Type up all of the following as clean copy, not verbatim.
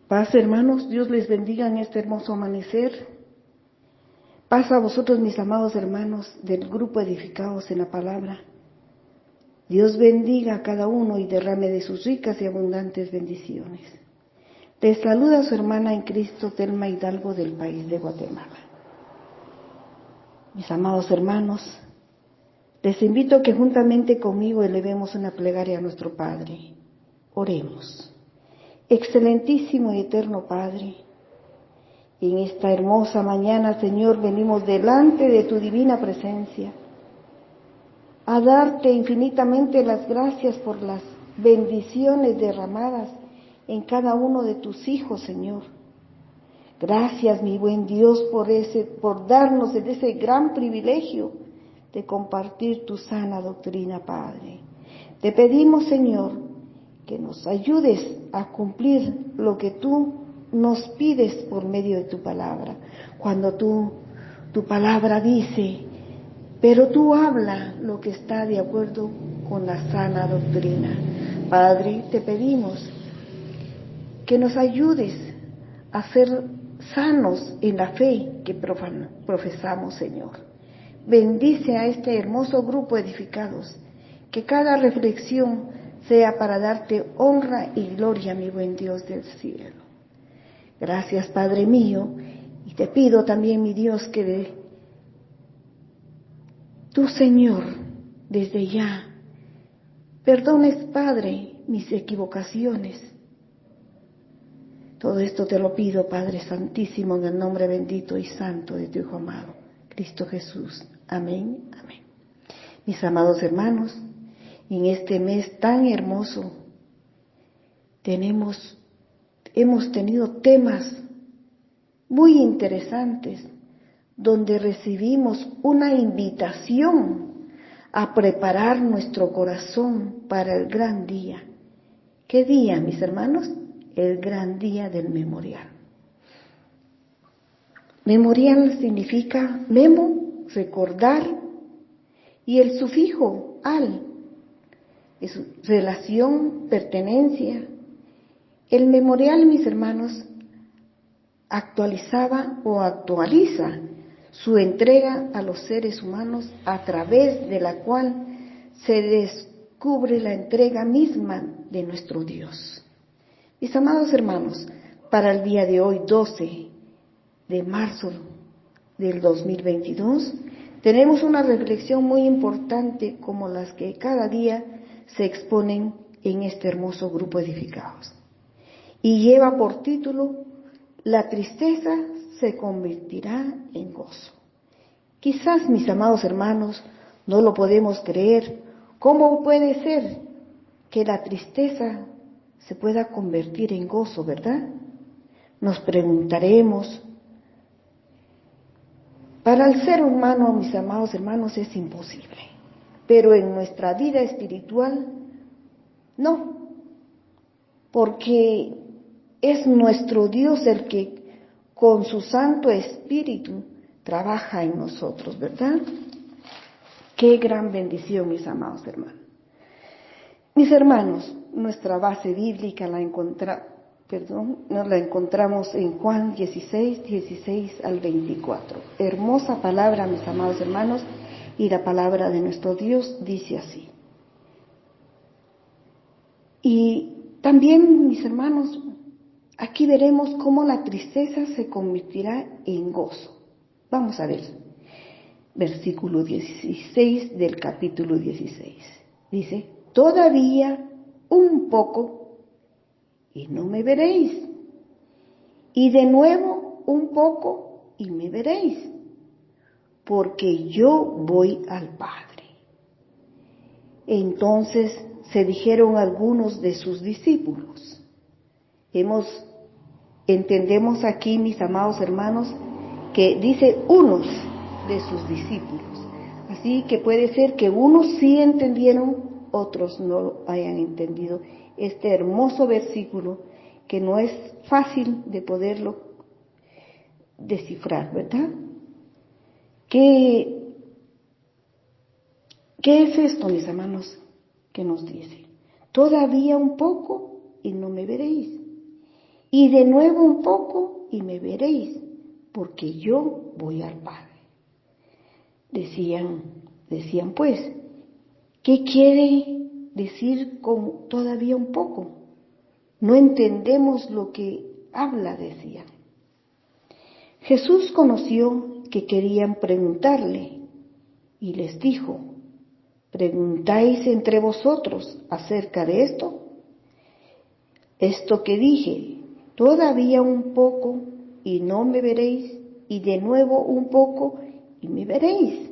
Paz, hermanos, Dios les bendiga en este hermoso amanecer. Paz a vosotros, mis amados hermanos del grupo Edificados en la Palabra. Dios bendiga a cada uno y derrame de sus ricas y abundantes bendiciones. Les saluda su hermana en Cristo, Telma Hidalgo, del país de Guatemala. Mis amados hermanos, les invito a que juntamente conmigo elevemos una plegaria a nuestro Padre. Oremos. Excelentísimo y eterno Padre, en esta hermosa mañana, Señor, venimos delante de tu divina presencia a darte infinitamente las gracias por las bendiciones derramadas en cada uno de tus hijos, Señor. Gracias, mi buen Dios, por darnos ese gran privilegio de compartir tu sana doctrina, Padre. Te pedimos, Señor, que nos ayudes a cumplir lo que tú nos pides por medio de tu palabra. Cuando tu palabra dice, pero tú habla lo que está de acuerdo con la sana doctrina. Padre, te pedimos que nos ayudes a ser sanos en la fe que profesamos, Señor. Bendice a este hermoso grupo edificados, que cada reflexión sea para darte honra y gloria, mi buen Dios del cielo. Gracias, Padre mío, y te pido también, mi Dios, que tú, Señor, desde ya, perdones, Padre, mis equivocaciones. Todo esto te lo pido, Padre Santísimo, en el nombre bendito y santo de tu Hijo amado, Cristo Jesús. Amén, amén. Mis amados hermanos, en este mes tan hermoso hemos tenido temas muy interesantes donde recibimos una invitación a preparar nuestro corazón para el gran día. ¿Qué día, mis hermanos? El gran día del memorial. Memorial significa memo, recordar, y el sufijo al es relación, pertenencia. El memorial, mis hermanos, actualizaba o actualiza su entrega a los seres humanos, a través de la cual se descubre la entrega misma de nuestro Dios. Mis amados hermanos, para el día de hoy, 12 de marzo del 2022, tenemos una reflexión muy importante como las que cada día se exponen en este hermoso grupo Edificados. Y lleva por título, la tristeza se convertirá en gozo. Quizás, mis amados hermanos, no lo podemos creer. ¿Cómo puede ser que la tristeza se pueda convertir en gozo, verdad? Nos preguntaremos. Para el ser humano, mis amados hermanos, es imposible. Pero en nuestra vida espiritual, no. Porque es nuestro Dios el que con su Santo Espíritu trabaja en nosotros, ¿verdad? Qué gran bendición, mis amados hermanos. Mis hermanos, nuestra base bíblica la encontramos en Juan 16, 16 al 24. Hermosa palabra, mis amados hermanos, y la palabra de nuestro Dios dice así. Y también, mis hermanos, aquí veremos cómo la tristeza se convertirá en gozo. Vamos a ver, versículo 16 del capítulo 16. Dice, todavía un poco y no me veréis. Y de nuevo un poco y me veréis. Porque yo voy al Padre. Entonces se dijeron algunos de sus discípulos. Entendemos aquí, mis amados hermanos, que dice unos de sus discípulos. Así que puede ser que unos sí entendieron, otros no hayan entendido este hermoso versículo que no es fácil de poderlo descifrar, ¿verdad? ¿Qué es esto, mis hermanos, que nos dice? Todavía un poco y no me veréis. y de nuevo un poco y me veréis, porque yo voy al Padre. Decían pues, ¿qué quiere decir con todavía un poco? No entendemos lo que habla, decían. Jesús conoció que querían preguntarle y les dijo, ¿preguntáis entre vosotros acerca de esto? Esto que dije, todavía un poco y no me veréis, y de nuevo un poco y me veréis.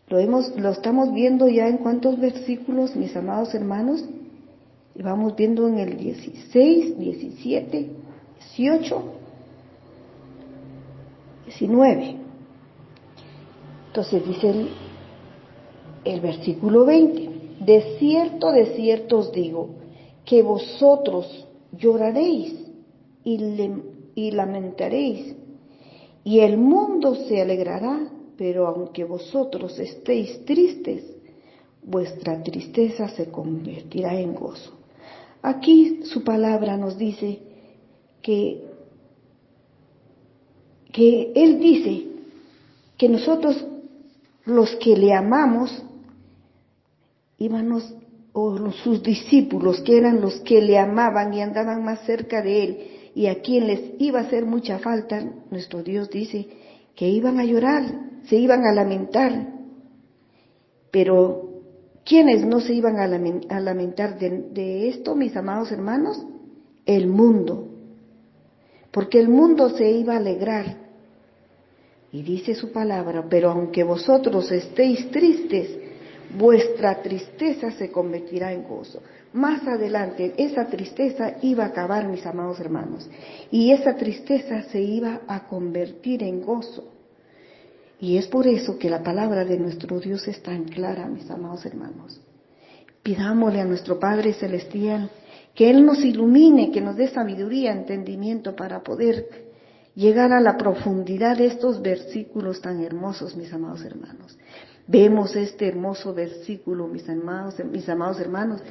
Lo estamos viendo ya en cuántos versículos, mis amados hermanos. Vamos viendo en el 16, 17, 18, 19. Entonces dice el versículo 20, de cierto os digo, que vosotros lloraréis y lamentaréis, y el mundo se alegrará, pero aunque vosotros estéis tristes, vuestra tristeza se convertirá en gozo. Aquí su palabra nos dice que Él dice que nosotros, los que le amamos, íbamos, o sus discípulos, que eran los que le amaban y andaban más cerca de Él, y a quien les iba a hacer mucha falta, nuestro Dios dice que iban a llorar, se iban a lamentar. Pero, ¿quiénes no se iban a lamentar de esto, mis amados hermanos? El mundo. Porque el mundo se iba a alegrar. Y dice su palabra, pero aunque vosotros estéis tristes, vuestra tristeza se convertirá en gozo. Más adelante, esa tristeza iba a acabar, mis amados hermanos, y esa tristeza se iba a convertir en gozo. Y es por eso que la palabra de nuestro Dios es tan clara, mis amados hermanos. Pidámosle a nuestro Padre Celestial que Él nos ilumine, que nos dé sabiduría, entendimiento para poder llegar a la profundidad de estos versículos tan hermosos, mis amados hermanos. Vemos este hermoso versículo, mis amados hermanos,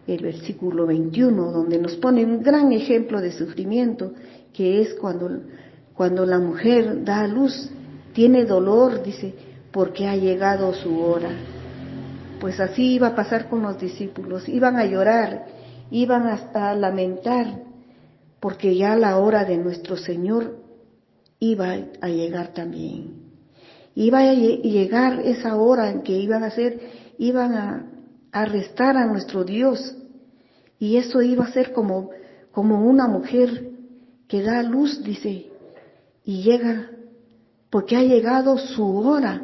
el versículo 21, donde nos pone un gran ejemplo de sufrimiento, que es cuando la mujer da a luz, tiene dolor, dice, porque ha llegado su hora. Pues así iba a pasar con los discípulos, iban a llorar, iban a lamentar, porque ya la hora de nuestro Señor iba a llegar también. Iba a llegar esa hora en que iban a arrestar a nuestro Dios, y eso iba a ser como una mujer que da a luz, dice, y llega, porque ha llegado su hora,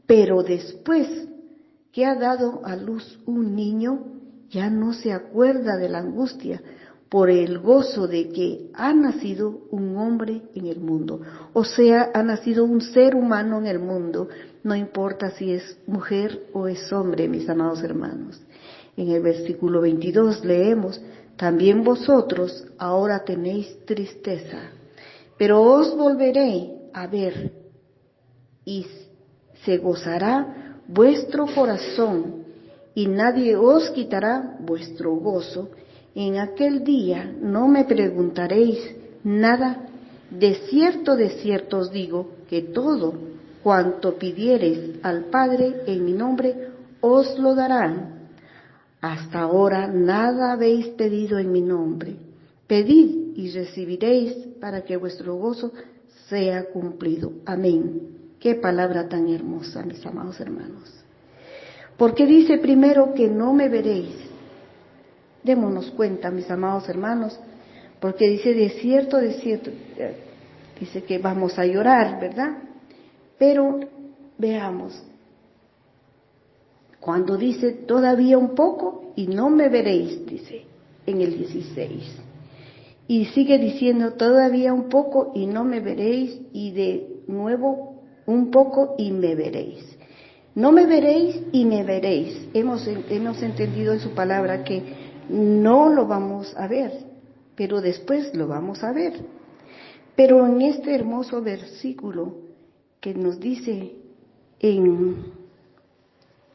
pero después que ha dado a luz un niño, ya no se acuerda de la angustia por el gozo de que ha nacido un hombre en el mundo. O sea, ha nacido un ser humano en el mundo, no importa si es mujer o es hombre, mis amados hermanos. En el versículo 22 leemos, también vosotros ahora tenéis tristeza, pero os volveré a ver y se gozará vuestro corazón y nadie os quitará vuestro gozo. En aquel día no me preguntaréis nada. De cierto os digo que todo cuanto pidiereis al Padre en mi nombre os lo darán. Hasta ahora nada habéis pedido en mi nombre. Pedid y recibiréis para que vuestro gozo sea cumplido. Amén. Qué palabra tan hermosa, mis amados hermanos. Porque dice primero que no me veréis. Démonos cuenta, mis amados hermanos, porque dice de cierto, dice que vamos a llorar, ¿verdad? Pero veamos, cuando dice todavía un poco y no me veréis, dice en el 16. Y sigue diciendo todavía un poco y no me veréis, y de nuevo un poco y me veréis. No me veréis y me veréis. Hemos entendido en su palabra que no lo vamos a ver, pero después lo vamos a ver. Pero en este hermoso versículo que nos dice en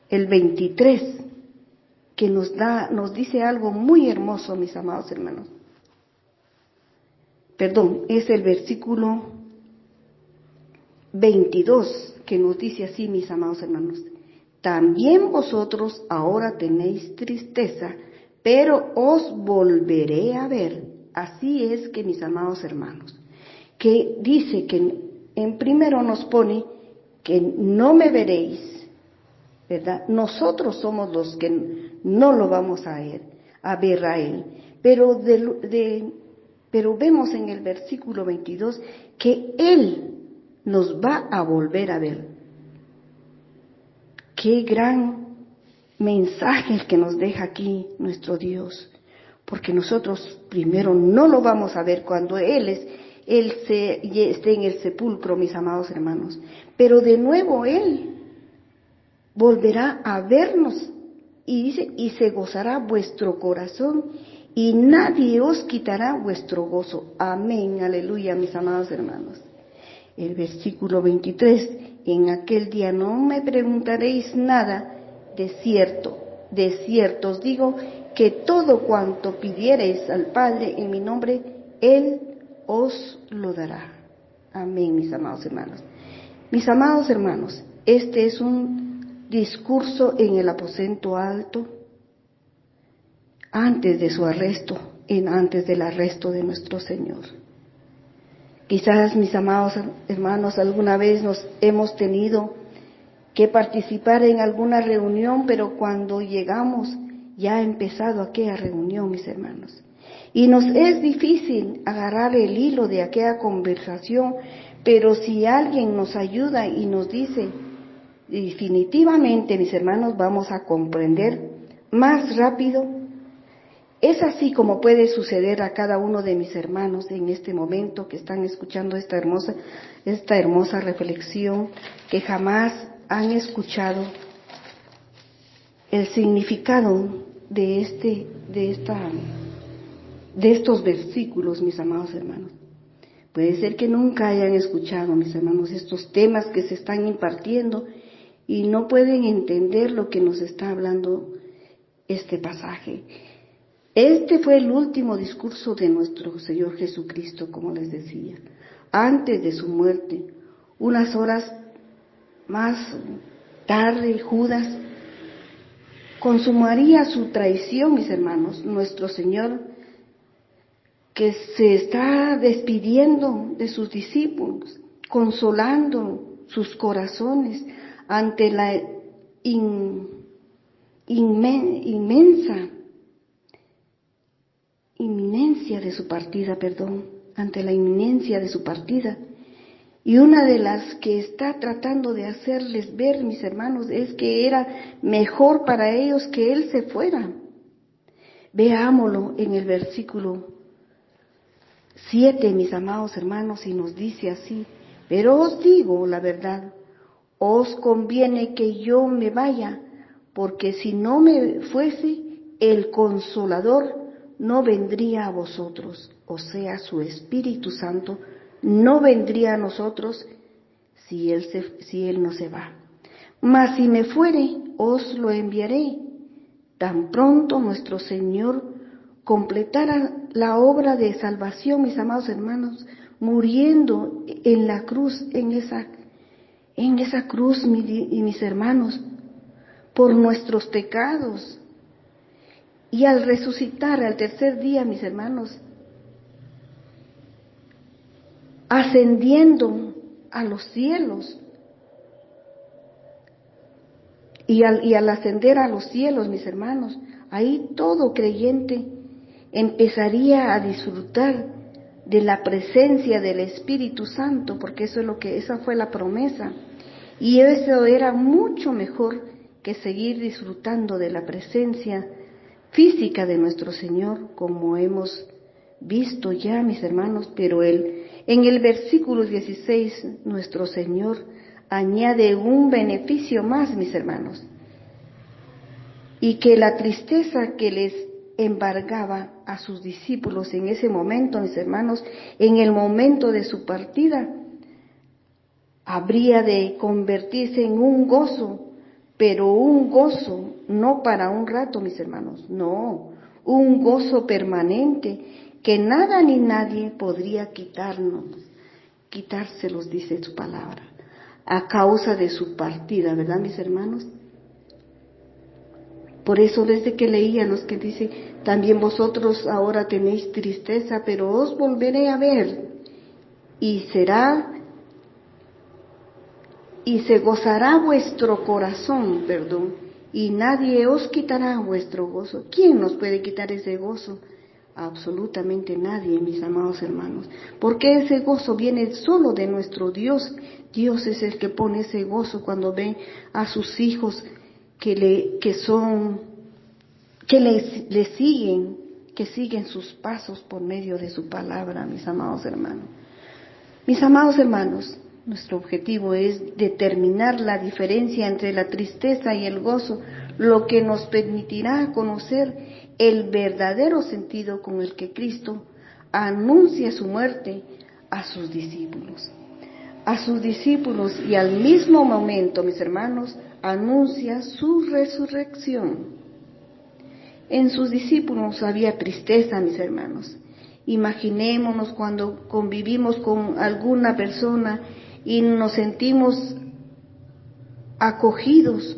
el 23, que nos dice algo muy hermoso, mis amados hermanos. es el versículo 22 que nos dice así, mis amados hermanos: también vosotros ahora tenéis tristeza, pero os volveré a ver. Así es que, mis amados hermanos, que dice que en primero nos pone que no me veréis, ¿verdad? Nosotros somos los que no lo vamos a ver a él. Pero vemos en el versículo 22 que él nos va a volver a ver. Qué gran mensaje el que nos deja aquí nuestro Dios, porque nosotros primero no lo vamos a ver cuando Él esté en el sepulcro, mis amados hermanos, pero de nuevo Él volverá a vernos y dice: y se gozará vuestro corazón y nadie os quitará vuestro gozo. Amén, aleluya, mis amados hermanos. El versículo 23: en aquel día no me preguntaréis nada. De cierto os digo que todo cuanto pidiereis al Padre en mi nombre, Él os lo dará. Amén, mis amados hermanos. Mis amados hermanos, este es un discurso en el aposento alto, antes de su arresto, antes del arresto de nuestro Señor. Quizás, mis amados hermanos, alguna vez nos hemos tenido que participar en alguna reunión, pero cuando llegamos ya ha empezado aquella reunión, mis hermanos. Y nos es difícil agarrar el hilo de aquella conversación, pero si alguien nos ayuda y nos dice, definitivamente, mis hermanos, vamos a comprender más rápido. Es así como puede suceder a cada uno de mis hermanos en este momento que están escuchando esta hermosa reflexión, que jamás han escuchado el significado de estos versículos, mis amados hermanos. Puede ser que nunca hayan escuchado, mis hermanos, estos temas que se están impartiendo y no pueden entender lo que nos está hablando este pasaje. Este fue el último discurso de nuestro Señor Jesucristo, como les decía, antes de su muerte. Unas horas más tarde, Judas consumaría su traición, mis hermanos. Nuestro Señor, que se está despidiendo de sus discípulos, consolando sus corazones ante la inminencia de su partida. Y una de las que está tratando de hacerles ver, mis hermanos, es que era mejor para ellos que Él se fuera. Veámoslo en el versículo 7, mis amados hermanos, y nos dice así: pero os digo la verdad, os conviene que yo me vaya, porque si no me fuese, el Consolador no vendría a vosotros, o sea, su Espíritu Santo no vendría a nosotros si Él no se va. Mas si me fuere, os lo enviaré. Tan pronto nuestro Señor completara la obra de salvación, mis amados hermanos, muriendo en la cruz, en esa cruz, mis hermanos, por nuestros pecados, y al resucitar al tercer día, mis hermanos, ascendiendo a los cielos, y al ascender a los cielos, mis hermanos, ahí todo creyente empezaría a disfrutar de la presencia del Espíritu Santo, porque esa fue la promesa, y eso era mucho mejor que seguir disfrutando de la presencia física de nuestro Señor, como hemos visto ya, mis hermanos. Pero en el versículo 16, nuestro Señor añade un beneficio más, mis hermanos, y que la tristeza que les embargaba a sus discípulos en ese momento, mis hermanos, en el momento de su partida, habría de convertirse en un gozo, pero un gozo no para un rato, mis hermanos, no, un gozo permanente que nada ni nadie podría quitárselos, dice su palabra, a causa de su partida, ¿verdad, mis hermanos? Por eso desde que leía los que dice, también vosotros ahora tenéis tristeza, pero os volveré a ver, y se gozará vuestro corazón, y nadie os quitará vuestro gozo. ¿Quién nos puede quitar ese gozo? Absolutamente nadie, mis amados hermanos, porque ese gozo viene solo de nuestro Dios. Dios es el que pone ese gozo cuando ve a sus hijos que le siguen, que siguen sus pasos por medio de su palabra, mis amados hermanos. Mis amados hermanos, nuestro objetivo es determinar la diferencia entre la tristeza y el gozo, lo que nos permitirá conocer el verdadero sentido con el que Cristo anuncia su muerte a sus discípulos. A sus discípulos y al mismo momento, mis hermanos, anuncia su resurrección. En sus discípulos había tristeza, mis hermanos. Imaginémonos cuando convivimos con alguna persona y nos sentimos acogidos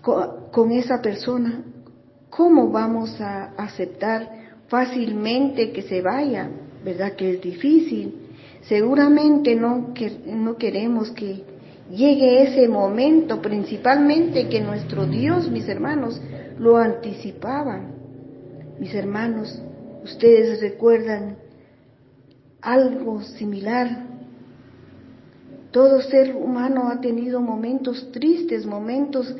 con esa persona. ¿Cómo vamos a aceptar fácilmente que se vaya? ¿Verdad que es difícil? Seguramente no queremos que llegue ese momento, principalmente que nuestro Dios, mis hermanos, lo anticipaba. Mis hermanos, ¿ustedes recuerdan algo similar? Todo ser humano ha tenido momentos tristes, momentos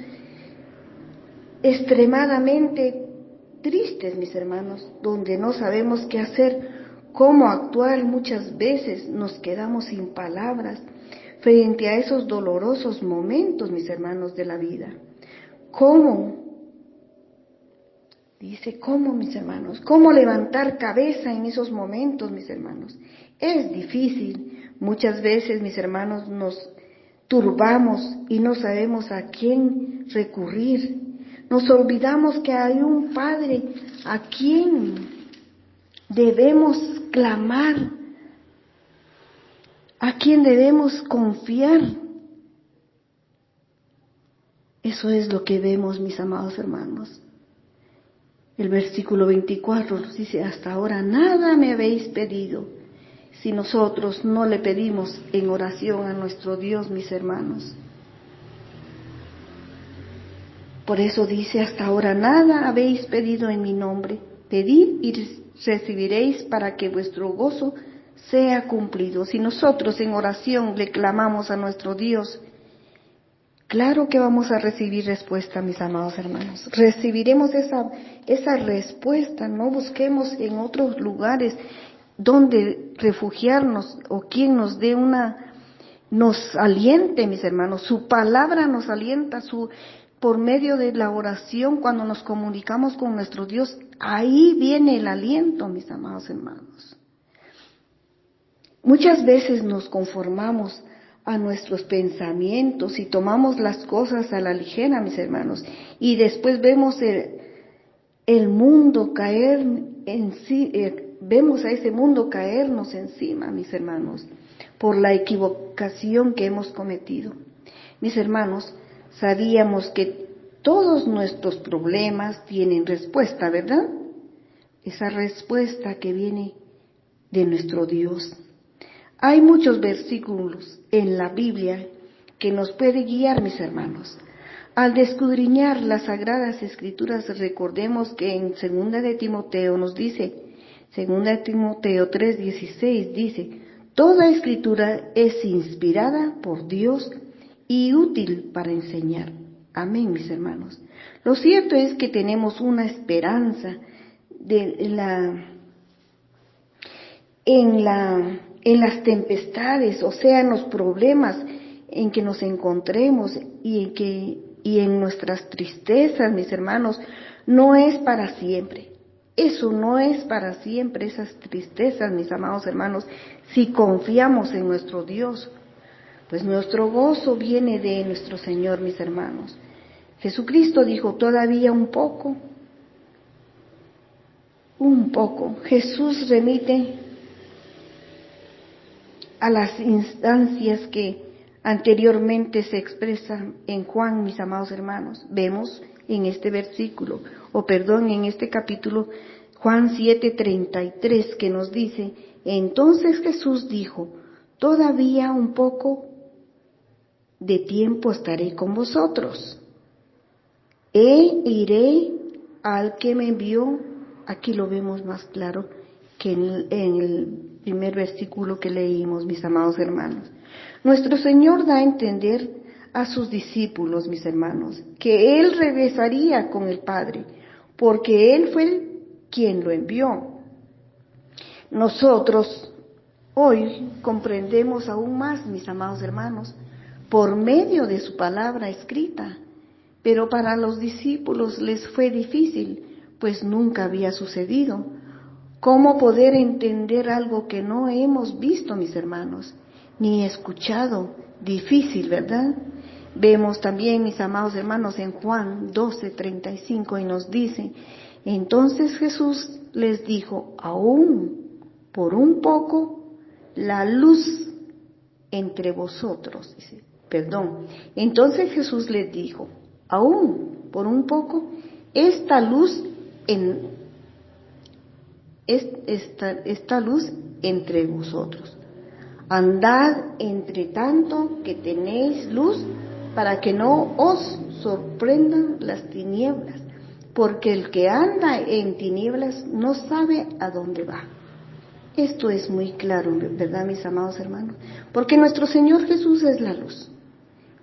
extremadamente tristes, mis hermanos, donde no sabemos qué hacer, cómo actuar. Muchas veces nos quedamos sin palabras frente a esos dolorosos momentos, mis hermanos, de la vida. ¿Cómo? Dice, ¿cómo, mis hermanos? ¿Cómo levantar cabeza en esos momentos, mis hermanos? Es difícil. Muchas veces, mis hermanos, nos turbamos y no sabemos a quién recurrir. Nos olvidamos que hay un Padre a quien debemos clamar, a quien debemos confiar. Eso es lo que vemos, mis amados hermanos. El versículo 24 nos dice, hasta ahora nada me habéis pedido, si nosotros no le pedimos en oración a nuestro Dios, mis hermanos. Por eso dice, hasta ahora nada habéis pedido en mi nombre. Pedid y recibiréis para que vuestro gozo sea cumplido. Si nosotros en oración le clamamos a nuestro Dios, claro que vamos a recibir respuesta, mis amados hermanos. Recibiremos esa respuesta. No busquemos en otros lugares donde refugiarnos o quien nos dé nos aliente, mis hermanos. Su palabra nos alienta, por medio de la oración, cuando nos comunicamos con nuestro Dios, ahí viene el aliento, mis amados hermanos. Muchas veces nos conformamos a nuestros pensamientos y tomamos las cosas a la ligera, mis hermanos, y después vemos el mundo caer vemos a ese mundo caernos encima, mis hermanos, por la equivocación que hemos cometido. Mis hermanos, sabíamos que todos nuestros problemas tienen respuesta, ¿verdad? Esa respuesta que viene de nuestro Dios. Hay muchos versículos en la Biblia que nos puede guiar, mis hermanos. Al escudriñar las Sagradas Escrituras, recordemos que en 2 de Timoteo nos dice, 2 de Timoteo 3:16 dice, toda Escritura es inspirada por Dios y útil para enseñar. Amén, mis hermanos. Lo cierto es que tenemos una esperanza en las tempestades, o sea, en los problemas en que nos encontremos y en nuestras tristezas, mis hermanos, no es para siempre. Eso no es para siempre, esas tristezas, mis amados hermanos, si confiamos en nuestro Dios. Pues nuestro gozo viene de nuestro Señor, mis hermanos. Jesucristo dijo, todavía un poco, un poco. Jesús remite a las instancias que anteriormente se expresan en Juan, mis amados hermanos. Vemos en este versículo, en este capítulo, Juan 7:33, que nos dice: entonces Jesús dijo, todavía un poco de tiempo estaré con vosotros. Iré al que me envió. Aquí lo vemos más claro que en el primer versículo que leímos, mis amados hermanos. Nuestro Señor da a entender a sus discípulos, mis hermanos, que Él regresaría con el Padre, porque Él fue quien lo envió. Nosotros hoy comprendemos aún más, mis amados hermanos, por medio de su palabra escrita, pero para los discípulos les fue difícil, pues nunca había sucedido. ¿Cómo poder entender algo que no hemos visto, mis hermanos, ni escuchado? Difícil, ¿verdad? Vemos también, mis amados hermanos, en Juan 12:35, y nos dice: entonces Jesús les dijo, aún por un poco la luz entre vosotros. Entonces Jesús les dijo, aún por un poco esta luz esta luz entre vosotros. Andad entre tanto que tenéis luz, para que no os sorprendan las tinieblas, porque el que anda en tinieblas no sabe a dónde va. Esto es muy claro, ¿verdad, mis amados hermanos? Porque nuestro Señor Jesús es la luz.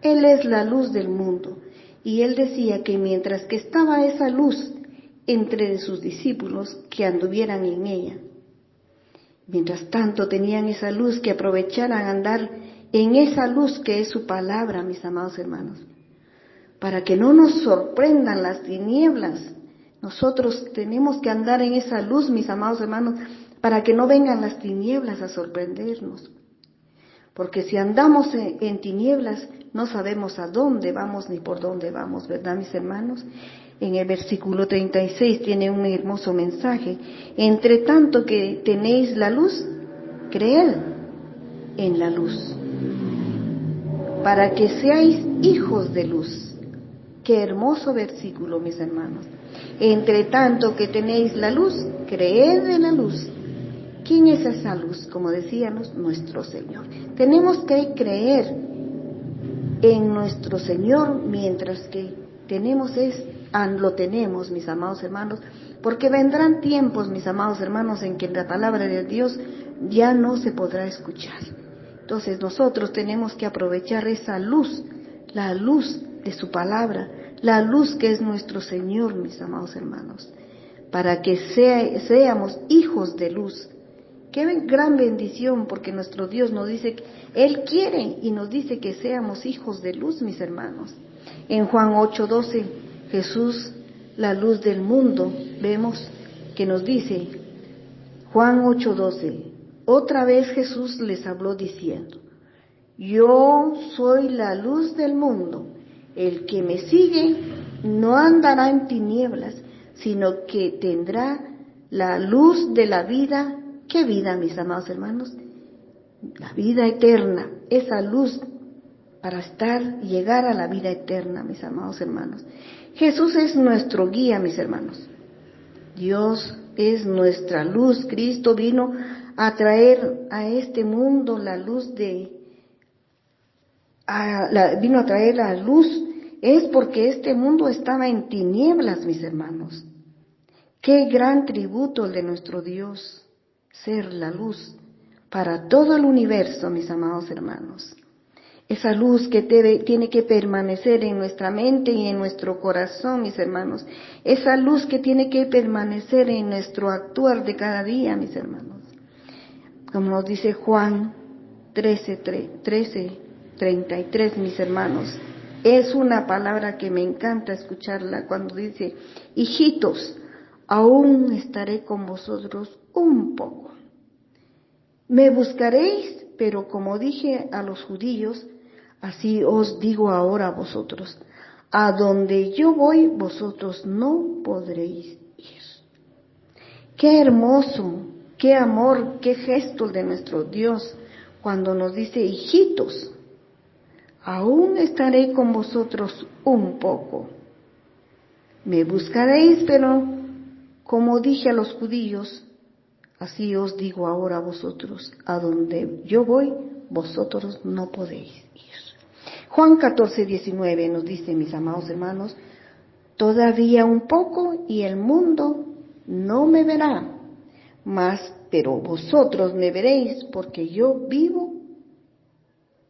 Él es la luz del mundo. Y Él decía que mientras que estaba esa luz entre sus discípulos, que anduvieran en ella. Mientras tanto tenían esa luz, que aprovecharan andar en esa luz que es su palabra, mis amados hermanos. Para que no nos sorprendan las tinieblas, nosotros tenemos que andar en esa luz, mis amados hermanos, para que no vengan las tinieblas a sorprendernos. Porque si andamos en tinieblas, no sabemos a dónde vamos ni por dónde vamos, ¿verdad, mis hermanos? En el versículo 36 tiene un hermoso mensaje. Entre tanto que tenéis la luz, creed en la luz, para que seáis hijos de luz. Qué hermoso versículo, mis hermanos. Entre tanto que tenéis la luz, creed en la luz. ¿Quién es esa luz? Como decíamos, nuestro Señor. Tenemos que creer en nuestro Señor mientras que lo tenemos, mis amados hermanos, porque vendrán tiempos, mis amados hermanos, en que la palabra de Dios ya no se podrá escuchar. Entonces nosotros tenemos que aprovechar esa luz, la luz de su palabra, la luz que es nuestro Señor, mis amados hermanos, para que seamos hijos de luz. Qué gran bendición, porque nuestro Dios nos dice, Él quiere y nos dice que seamos hijos de luz, mis hermanos. En Juan 8:12, Jesús, la luz del mundo, vemos que nos dice, Juan 8:12, otra vez Jesús les habló diciendo, yo soy la luz del mundo, el que me sigue no andará en tinieblas, sino que tendrá la luz de la vida. ¿Qué vida, mis amados hermanos? La vida eterna, esa luz para llegar a la vida eterna, mis amados hermanos. Jesús es nuestro guía, mis hermanos. Dios es nuestra luz. Cristo vino a traer a este mundo la luz vino a traer la luz. Es porque este mundo estaba en tinieblas, mis hermanos. Qué gran tributo el de nuestro Dios, ser la luz para todo el universo, mis amados hermanos. Esa luz que tiene que permanecer en nuestra mente y en nuestro corazón, mis hermanos. Esa luz que tiene que permanecer en nuestro actuar de cada día, mis hermanos. Como nos dice Juan 13:33, mis hermanos. Es una palabra que me encanta escucharla cuando dice, hijitos, aún estaré con vosotros un poco. Me buscaréis, pero como dije a los judíos, así os digo ahora a vosotros, a donde yo voy, vosotros no podréis ir. Qué hermoso, qué amor, qué gesto de nuestro Dios cuando nos dice: hijitos, aún estaré con vosotros un poco. Me buscaréis, pero como dije a los judíos, así os digo ahora a vosotros: a donde yo voy, vosotros no podéis ir. Juan 14:19 nos dice, mis amados hermanos: todavía un poco y el mundo no me verá, pero vosotros me veréis, porque yo vivo,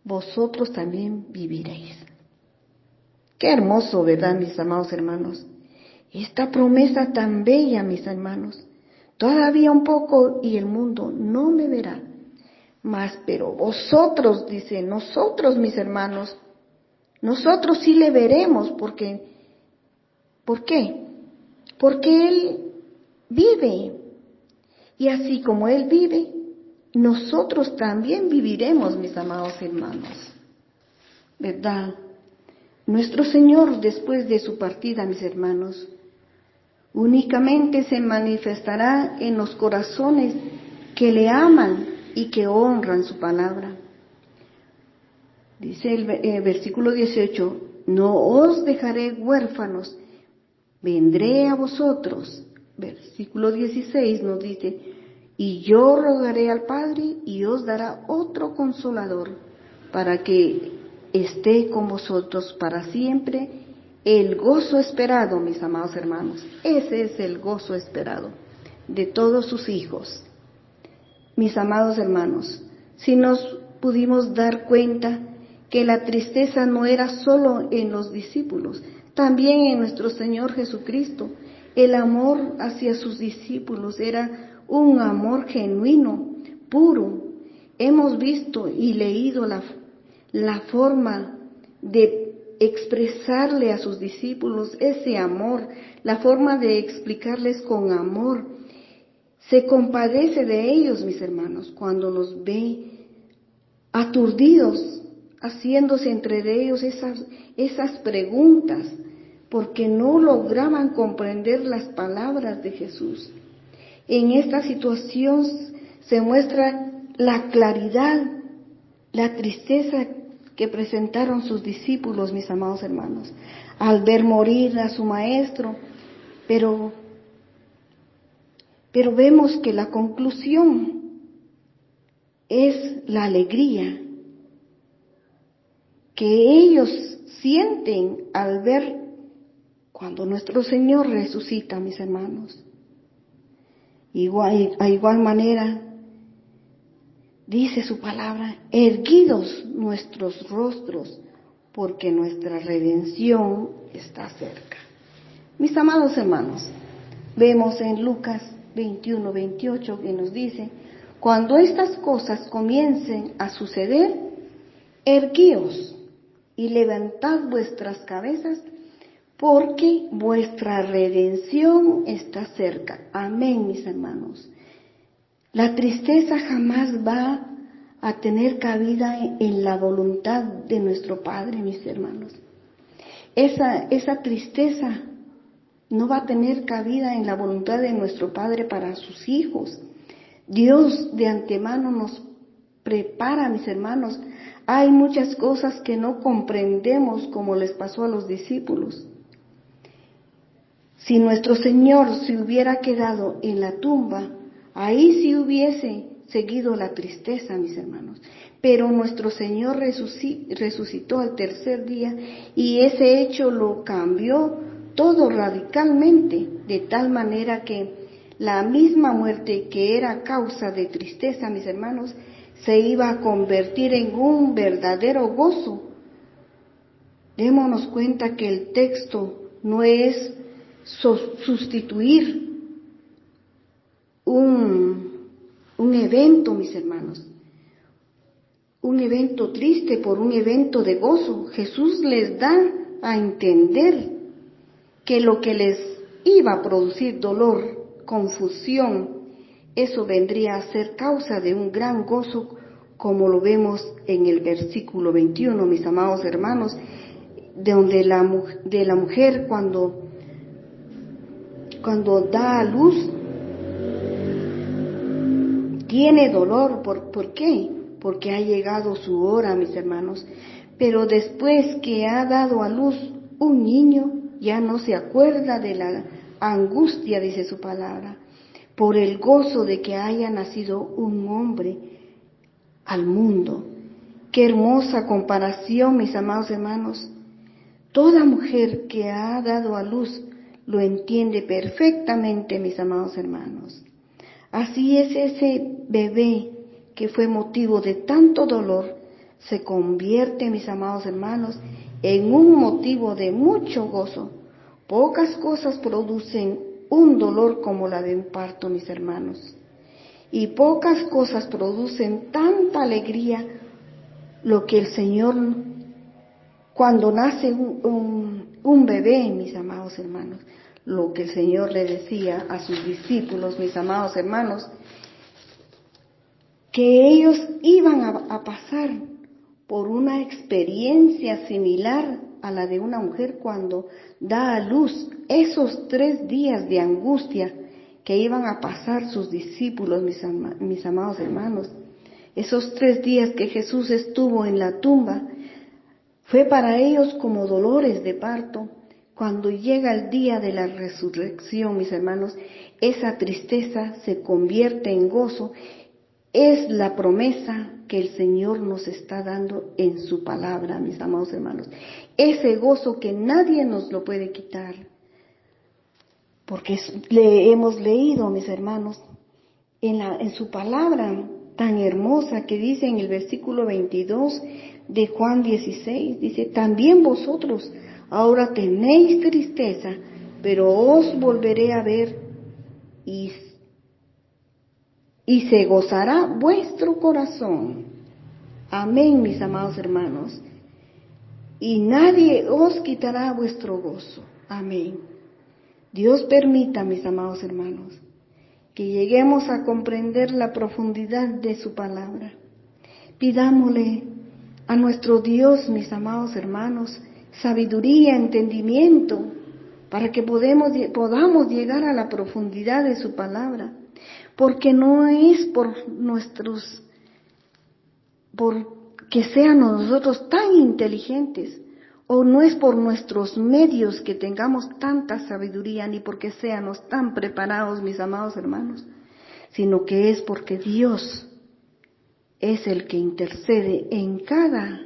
vosotros también viviréis. Qué hermoso, ¿verdad, mis amados hermanos? Esta promesa tan bella, mis hermanos. Todavía un poco y el mundo no me verá, pero vosotros, dice, nosotros, mis hermanos, nosotros sí le veremos, ¿por qué? Porque Él vive, y así como Él vive, nosotros también viviremos, mis amados hermanos, ¿verdad? Nuestro Señor, después de su partida, mis hermanos, únicamente se manifestará en los corazones que le aman y que honran su palabra. Dice el versículo 18, no os dejaré huérfanos, vendré a vosotros. Versículo 16 nos dice, y yo rogaré al Padre y os dará otro consolador para que esté con vosotros para siempre, el gozo esperado, mis amados hermanos. Ese es el gozo esperado de todos sus hijos. Mis amados hermanos, si nos pudimos dar cuenta que la tristeza no era solo en los discípulos, también en nuestro Señor Jesucristo. El amor hacia sus discípulos era un amor genuino, puro. Hemos visto y leído la forma de expresarle a sus discípulos ese amor, la forma de explicarles con amor. Se compadece de ellos, mis hermanos, cuando los ve aturdidos, haciéndose entre ellos esas preguntas, porque no lograban comprender las palabras de Jesús. En esta situación se muestra la claridad, la tristeza que presentaron sus discípulos, mis amados hermanos, al ver morir a su maestro, pero vemos que la conclusión es la alegría que ellos sienten al ver cuando nuestro Señor resucita, mis hermanos. A igual manera, dice su palabra, erguidos nuestros rostros, porque nuestra redención está cerca. Mis amados hermanos, vemos en Lucas 21:28 que nos dice, cuando estas cosas comiencen a suceder, erguíos y levantad vuestras cabezas, porque vuestra redención está cerca. Amén, mis hermanos. La tristeza jamás va a tener cabida en la voluntad de nuestro Padre, mis hermanos. Esa tristeza no va a tener cabida en la voluntad de nuestro Padre para sus hijos. Dios de antemano nos prepara, mis hermanos. Hay muchas cosas que no comprendemos, como les pasó a los discípulos. Si nuestro Señor se hubiera quedado en la tumba, ahí sí hubiese seguido la tristeza, mis hermanos. Pero nuestro Señor resucitó al tercer día y ese hecho lo cambió todo radicalmente, de tal manera que la misma muerte que era causa de tristeza, mis hermanos, se iba a convertir en un verdadero gozo. Démonos cuenta que el texto no es sustituir un evento, mis hermanos, un evento triste por un evento de gozo. Jesús les da a entender que lo que les iba a producir dolor, confusión, eso vendría a ser causa de un gran gozo, como lo vemos en el versículo 21, mis amados hermanos, de la mujer cuando da a luz, tiene dolor. ¿Por qué? Porque ha llegado su hora, mis hermanos. Pero después que ha dado a luz un niño, ya no se acuerda de la angustia, dice su palabra, por el gozo de que haya nacido un hombre al mundo. Qué hermosa comparación, mis amados hermanos. Toda mujer que ha dado a luz lo entiende perfectamente, mis amados hermanos. Así es, ese bebé que fue motivo de tanto dolor, se convierte, mis amados hermanos, en un motivo de mucho gozo. Pocas cosas producen un dolor como la de un parto, mis hermanos. Y pocas cosas producen tanta alegría lo que el Señor, cuando nace un bebé, mis amados hermanos, lo que el Señor le decía a sus discípulos, mis amados hermanos, que ellos iban a pasar por una experiencia similar a la de una mujer cuando da a luz. Esos 3 días de angustia que iban a pasar sus discípulos, mis amados hermanos, esos 3 días que Jesús estuvo en la tumba, fue para ellos como dolores de parto. Cuando llega el día de la resurrección, mis hermanos, esa tristeza se convierte en gozo. Es la promesa que el Señor nos está dando en su palabra, mis amados hermanos. Ese gozo que nadie nos lo puede quitar. Porque le hemos leído, mis hermanos, en su palabra tan hermosa que dice en el versículo 22 de Juan 16, dice, también vosotros ahora tenéis tristeza, pero os volveré a ver y se gozará vuestro corazón. Amén, mis amados hermanos. Y nadie os quitará vuestro gozo. Amén. Dios permita, mis amados hermanos, que lleguemos a comprender la profundidad de su palabra. Pidámosle a nuestro Dios, mis amados hermanos, sabiduría, entendimiento, para que podamos llegar a la profundidad de su palabra. Porque no es porque seamos nosotros tan inteligentes, o no es por nuestros medios que tengamos tanta sabiduría, ni porque seamos tan preparados, mis amados hermanos, sino que es porque Dios es el que intercede en cada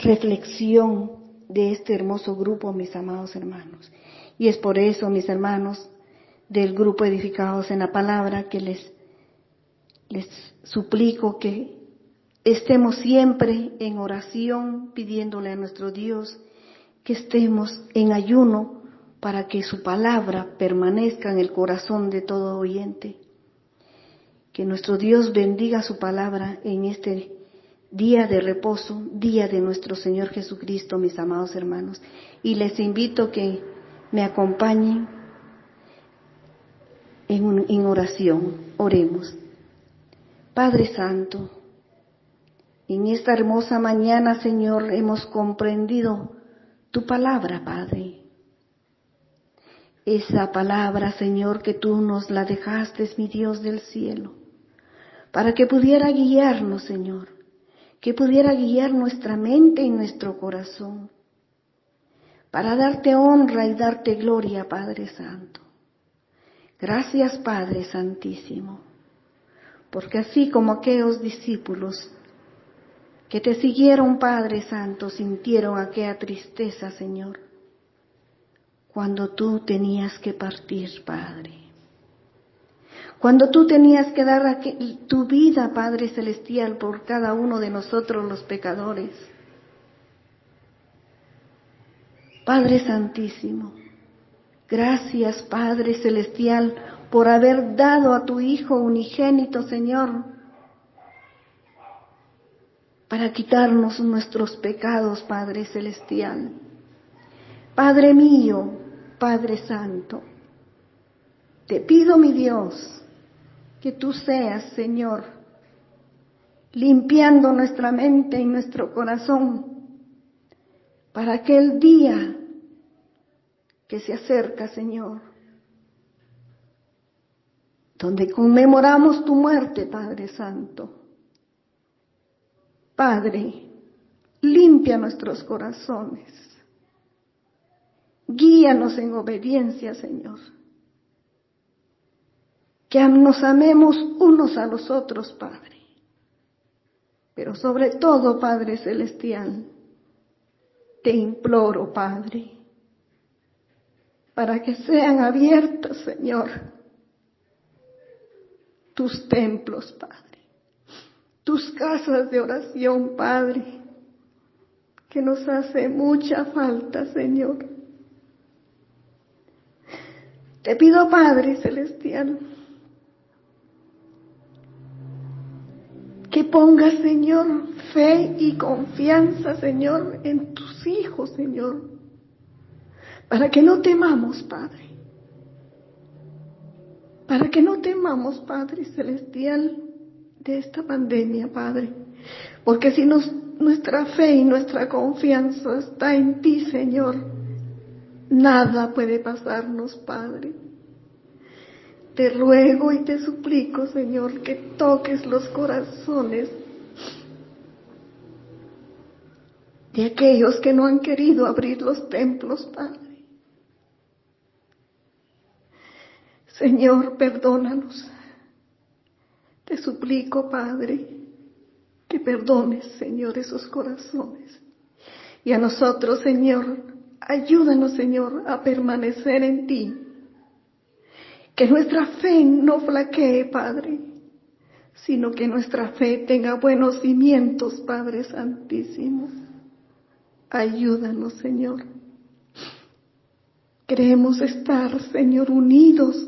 reflexión de este hermoso grupo, mis amados hermanos. Y es por eso, mis hermanos, del grupo Edificados en la Palabra, que les suplico que estemos siempre en oración, pidiéndole a nuestro Dios que estemos en ayuno para que su palabra permanezca en el corazón de todo oyente. Que nuestro Dios bendiga su palabra en este día de reposo, día de nuestro Señor Jesucristo, mis amados hermanos. Y les invito que me acompañen en oración. Oremos. Padre Santo, en esta hermosa mañana, Señor, hemos comprendido tu palabra, Padre. Esa palabra, Señor, que tú nos la dejaste, mi Dios del cielo, para que pudiera guiarnos, Señor, que pudiera guiar nuestra mente y nuestro corazón, para darte honra y darte gloria, Padre Santo. Gracias, Padre Santísimo, porque así como aquellos discípulos que te siguieron, Padre Santo, sintieron aquella tristeza, Señor, cuando tú tenías que partir, Padre. Cuando tú tenías que dar tu vida, Padre Celestial, por cada uno de nosotros los pecadores. Padre Santísimo, gracias, Padre Celestial, por haber dado a tu Hijo unigénito, Señor, para quitarnos nuestros pecados, Padre Celestial. Padre mío, Padre Santo, te pido, mi Dios, que tú seas, Señor, limpiando nuestra mente y nuestro corazón para aquel día que se acerca, Señor, donde conmemoramos tu muerte, Padre Santo. Padre, limpia nuestros corazones. Guíanos en obediencia, Señor. Que nos amemos unos a los otros, Padre. Pero sobre todo, Padre Celestial, te imploro, Padre, para que sean abiertos, Señor, tus templos, Padre, tus casas de oración, Padre, que nos hace mucha falta, Señor. Te pido, Padre Celestial, que pongas, Señor, fe y confianza, Señor, en tus hijos, Señor, para que no temamos, Padre. Para que no temamos, Padre Celestial, de esta pandemia, Padre. Porque si nuestra fe y nuestra confianza está en ti, Señor, nada puede pasarnos, Padre. Te ruego y te suplico, Señor, que toques los corazones de aquellos que no han querido abrir los templos, Padre. Señor, perdónanos. Te suplico, Padre, que perdones, Señor, esos corazones. Y a nosotros, Señor, ayúdanos, Señor, a permanecer en ti. Que nuestra fe no flaquee, Padre, sino que nuestra fe tenga buenos cimientos, Padre Santísimo. Ayúdanos, Señor. Queremos estar, Señor, unidos,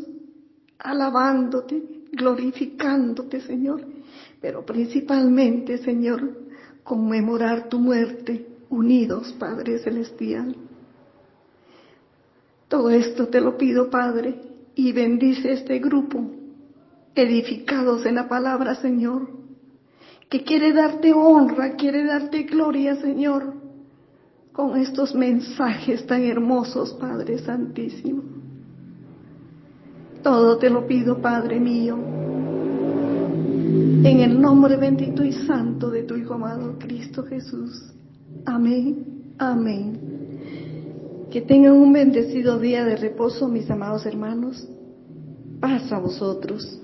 alabándote, glorificándote, Señor, pero principalmente, Señor, conmemorar tu muerte, unidos, Padre Celestial. Todo esto te lo pido, Padre, y bendice este grupo, edificados en la palabra, Señor, que quiere darte honra, quiere darte gloria, Señor, con estos mensajes tan hermosos, Padre Santísimo. Todo te lo pido, Padre mío, en el nombre bendito y santo de tu Hijo amado, Cristo Jesús. Amén, amén. Que tengan un bendecido día de reposo, mis amados hermanos. Paz a vosotros.